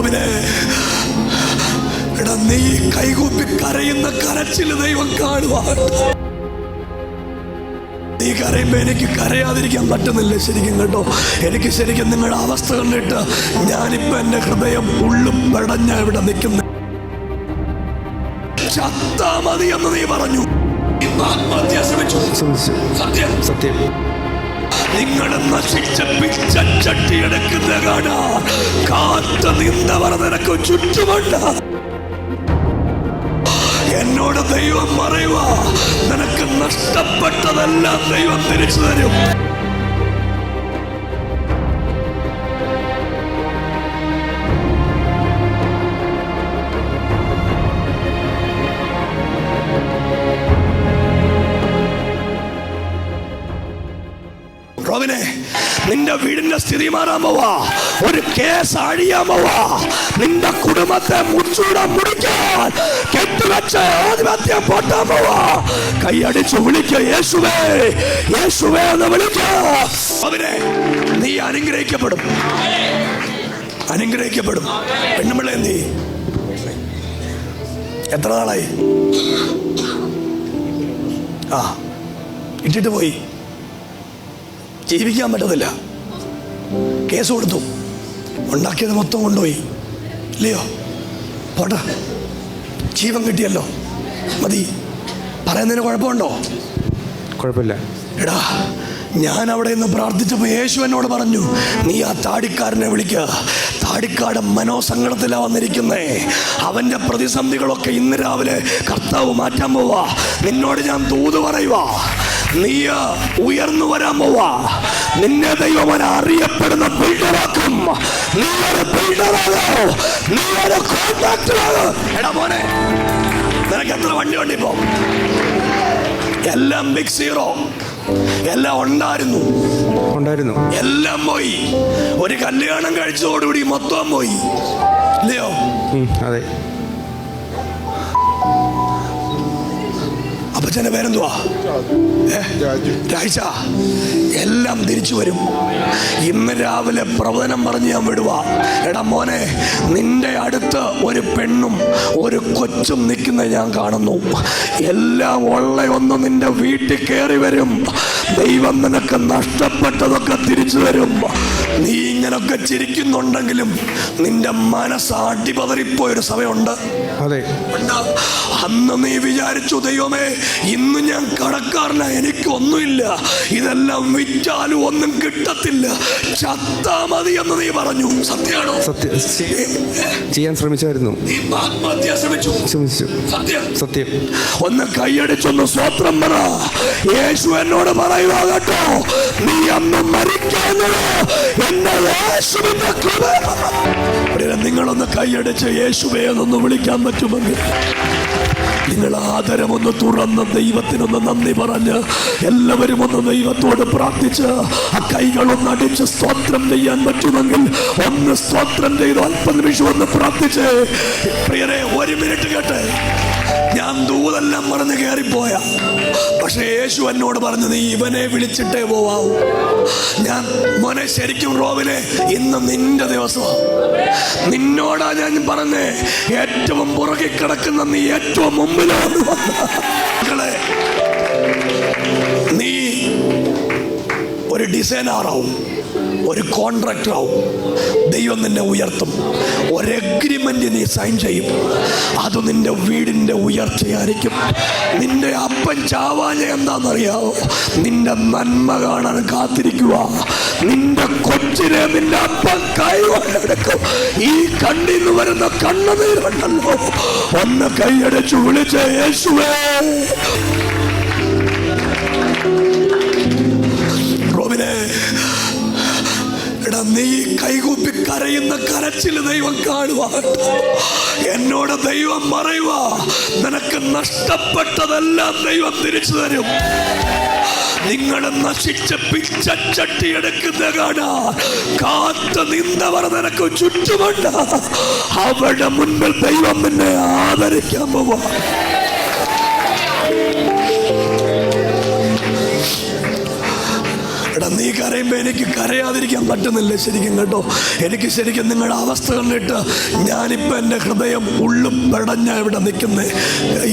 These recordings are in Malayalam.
റോബിനെ, എടാ നീ കൈകൂപ്പി കരയുന്ന കരച്ചില് ദൈവം കാണുക. നീ കരയുമ്പോ എനിക്ക് കരയാതിരിക്കാൻ പറ്റുന്നില്ല ശരിക്കും കേട്ടോ. എനിക്ക് ശരിക്കും നിങ്ങളുടെ അവസ്ഥ കണ്ടിട്ട് ഞാനിപ്പോ എന്റെ ഹൃദയം ഉള്ളും പെടഞ്ഞ ഇവിടെ നിൽക്കുന്ന. ചത്താ മതി എന്ന് നീ പറഞ്ഞു, സത്യം. നിങ്ങളെ നശിച്ച പിച്ചട്ടിയെടുക്കുന്ന കാണാ കാത്ത നിന്നവർ നിനക്ക് ചുറ്റുമുണ്ട്. എന്നോട് ദൈവം പറയുക, നിനക്ക് നഷ്ടപ്പെട്ടതെല്ലാം ദൈവം തിരിച്ചു തരും. റോബിനെ, നിന്റെ വീടിന്റെ സ്ഥിതി മാറാൻ പോവാ, ഒരു കേസ് അഴിയാൻ പോവാ, നിന്റെ കുടുംബത്തെ മുടിക്കാൻ കെട്ടുവെച്ച ആധിപത്യം പൊട്ടാൻ പോവാ. കൈയടിച്ച് വിളിക്ക, യേശുവേ യേശുവേ എന്ന് വിളിക്ക. റോബിനെ, നീ അനുഗ്രഹിക്കപ്പെടും, അനുഗ്രഹിക്കപ്പെടും. പെണ്ണുമ്പിള്ളേ, നീ എത്ര നാളായി ഇട്ടിട്ട് പോയി? ജീവിക്കാൻ പറ്റത്തില്ല, കേസ് കൊടുത്തു, ഉണ്ടാക്കിയത് മൊത്തം കൊണ്ടുപോയി ഇല്ലയോ? പോട്ടെ, ജീവൻ കിട്ടിയല്ലോ, മതി. പറയുന്നതിന് കുഴപ്പമുണ്ടോ? കുഴപ്പമില്ല. എടാ, ഞാൻ അവിടെ നിന്ന് പ്രാർത്ഥിച്ചപ്പോൾ യേശു എന്നോട് പറഞ്ഞു, നീ ആ താടിക്കാരനെ വിളിക്കുക. താടിക്കാരൻ മനോസങ്കടത്തിലാ വന്നിരിക്കുന്നേ. അവന്റെ പ്രതിസന്ധികളൊക്കെ ഇന്ന് രാവിലെ കർത്താവ് മാറ്റാൻ പോവാ. നിന്നോട് ഞാൻ ദൂത് പറയുക, നീ ഉയർന്നു വരാൻ പോവാ. നിന്നെ ദൈവം അറിയപ്പെടുന്ന ബിൽഡറാക്കും. നീ ഒരു ബിൽഡറാകോ, നീ ഒരു കോൺട്രാക്ടറാകോ. എടാ മോനെ, നിനക്ക് എത്ര വണ്ടി ഉണ്ട് ഇപ്പോ? എല്ലാം ബിഗ് സീറോ, എല്ലാം ഉണ്ടായിരുന്നു, എല്ലാം പോയി. ഒരു കല്യാണം കഴിച്ചതോടുകൂടി മൊത്തം പോയി ഇല്ലയോ? അതെ. അപ്പച്ചന്റെ പേരെന്തുവാ? രാജ. എല്ലാം തിരിച്ചു വരും. ഇന്ന് രാവിലെ പ്രവചനം പറഞ്ഞ് ഞാൻ വിടുവാ. എടാ മോനെ, നിന്റെ അടുത്ത് ഒരു പെണ്ണും ഒരു കൊച്ചും നിൽക്കുന്ന ഞാൻ കാണുന്നു. എല്ലാം ഉള്ളയൊന്ന് നിന്റെ വീട്ടിൽ കയറി വരും. ദൈവം നിനക്ക് നഷ്ടപ്പെട്ടതൊക്കെ തിരിച്ചു തരും. നീ ഇങ്ങനൊക്കെ ചിരിക്കുന്നുണ്ടെങ്കിലും നിന്റെ മനസ്സ് അടിപതറിപ്പോയൊരു സമയമുണ്ട്. അന്ന് നീ വിചാരിച്ചു, ദൈവമേ ഇന്ന് ഞാൻ കടക്കാരനാ, എനിക്ക് ഒന്നുമില്ല, ഇതെല്ലാം വിറ്റാലും ഒന്നും കിട്ടത്തില്ല, ചത്താ മതി എന്ന് നീ പറഞ്ഞു. സത്യമാണോ? ചെയ്യാൻ ശ്രമിച്ചായിരുന്നു. സത്യം. ഒന്ന് കൈയടിച്ചൊന്ന് സ്വത്രം പറ. യേശു എന്നോട് പറയുക കേട്ടോ, നീ അന്ന് മരിക്കുന്നത് എന്നെ യേശുവിന്റെ കൃപ. നിങ്ങളൊന്ന് കൈയടിച്ച് യേശുവേ എന്നൊന്ന് വിളിക്കാൻ പറ്റുമെങ്കിൽ നിങ്ങൾ ആദരമൊന്ന് തുറന്ന് ദൈവത്തിനൊന്ന് നന്ദി പറഞ്ഞ് എല്ലാവരും ഒന്ന് ദൈവത്തോട് പ്രാർത്ഥിച്ച് ആ കൈകളൊന്ന് അടിച്ച് സ്തോത്രം ചെയ്യാൻ പറ്റുമെങ്കിൽ ഒന്ന് സ്തോത്രം ചെയ്ത് അല്പനിമിഷം ഒന്ന് പ്രാർത്ഥിച്ച്. പ്രിയരെ, ഒരു മിനിറ്റ് കേട്ടെ. ഞാൻ ദൂതെല്ലാം പറഞ്ഞ് കയറിപ്പോയ, പക്ഷെ യേശു എന്നോട് പറഞ്ഞു, നീ ഇവനെ വിളിച്ചിട്ടേ പോവാവൂ. ഞാൻ മോനെ, ശരിക്കും റോബിനെ, ഇന്ന് നിന്റെ ദിവസമാണ്. നിന്നോടാ ഞാൻ പറഞ്ഞേ, ഏറ്റവും പുറകെ കിടക്കുന്ന നീ ഏറ്റവും മുമ്പിലാണ് മക്കളെ. നീ ഒരു ഡിസൈനറാവും, ഒരു കോൺട്രാക്ടറാവും. ദൈവം നിന്നെ ഉയർത്തും. ഒരു എഗ്രിമെന്റ് നീ സൈൻ ചെയ്യും. അത് നിന്റെ വീടിന്റെ ഉയർച്ചയായിരിക്കും. നിന്റെ അപ്പൻ ചാവാഞ്ഞ എന്താണെന്നറിയാവോ? നിന്റെ നന്മ കാണാൻ കാത്തിരിക്കുക. നിന്റെ കൊച്ചിനെ നിന്റെ അപ്പൻ കൈകൊണ്ടെടുക്കും. ഈ കണ്ണിന്ന് വരുന്ന കണ്ണുനീരുണ്ടല്ലോ, ഒന്ന് കൈയടിച്ചു വിളിച്ച യേശുവേ. റോബിനെ, എടാ നീ കൈകൂപ്പി കരയുന്ന കരച്ചില് ദൈവം കാണുക. എന്നോട് ദൈവം പറയുക, നിനക്ക് നഷ്ടപ്പെട്ടതെല്ലാം ദൈവം തിരിച്ചു തരും. നിങ്ങളെ നശിച്ച പിച്ചട്ടി എടുക്കുന്ന കാണാ കാത്ത് നിന്നവർ നിനക്ക് ചുറ്റുമുണ്ട്. അവരുടെ മുൻപിൽ ദൈവം നിന്നെ ആദരിക്കാൻ പോവാ. എടാ നീ നീ കരയുമ്പോൾ എനിക്ക് കരയാതിരിക്കാൻ പറ്റുന്നില്ല ശരിക്കും കേട്ടോ. എനിക്ക് ശരിക്കും നിങ്ങളുടെ അവസ്ഥ കണ്ടിട്ട് ഞാനിപ്പോൾ എൻ്റെ ഹൃദയം ഉള്ളും പെടഞ്ഞ ഇവിടെ നിൽക്കുന്നത്.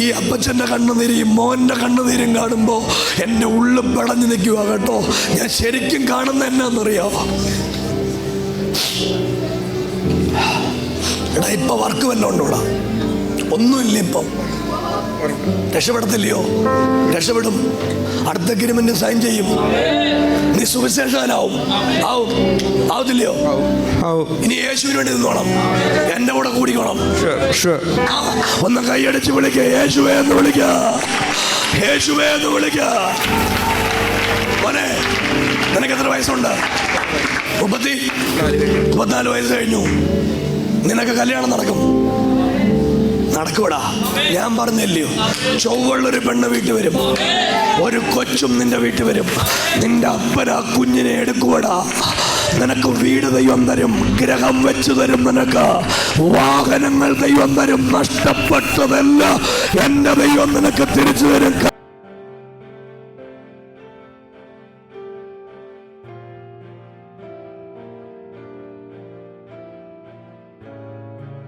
ഈ അപ്പച്ചൻ്റെ കണ്ണുനീര്, ഈ മോൻ്റെ കണ്ണുനീരും കാണുമ്പോൾ എൻ്റെ ഉള്ളും പെടഞ്ഞ് നിൽക്കുക കേട്ടോ. ഞാൻ ശരിക്കും കാണുന്ന എന്നാന്നറിയാമോ? എടാ ഇപ്പം വർക്ക് വല്ലതും ഉണ്ടോടാ? ഒന്നുമില്ല. ഇപ്പം രക്ഷപ്പെടത്തില്ലയോ? രക്ഷപ്പെടും. അടുത്ത അഗ്രിമെന്റ് സൈൻ ചെയ്യും. നീ സുവിശേഷകനാവും. ആവത്തില്ലയോ? ഇനി യേശുവിന് വേണ്ടി നിന്നോണം. എന്റെ കൂടെ കൂടിക്കോണം. ഒന്ന് കൈയടിച്ച് വിളിക്ക, യേശുവേ എന്ന് വിളിക്ക, യേശുവേ എന്ന് വിളിക്ക. മോനെ, നിനക്ക് എത്ര വയസ്സുണ്ട്? 34 വയസ്സ് കഴിഞ്ഞു. നിനക്ക് കല്യാണം നടക്കൂടാ. ഞാൻ പറഞ്ഞില്ലയോ, ചൊവ്വുള്ളൊരു പെണ്ണ് വീട്ടിൽ വരും, ഒരു കൊച്ചും നിന്റെ വീട്ടിൽ വരും. നിന്റെ അപ്പന കുഞ്ഞിനെ എടുക്കൂടാ. നിനക്ക് വീട് ദൈവം തരും, ഗ്രഹം വെച്ചു തരും, നിനക്ക് വാഹനങ്ങൾ ദൈവം തരും. നഷ്ടപ്പെട്ടതല്ല എൻ്റെ ദൈവം നിനക്ക് തിരിച്ചു തരും.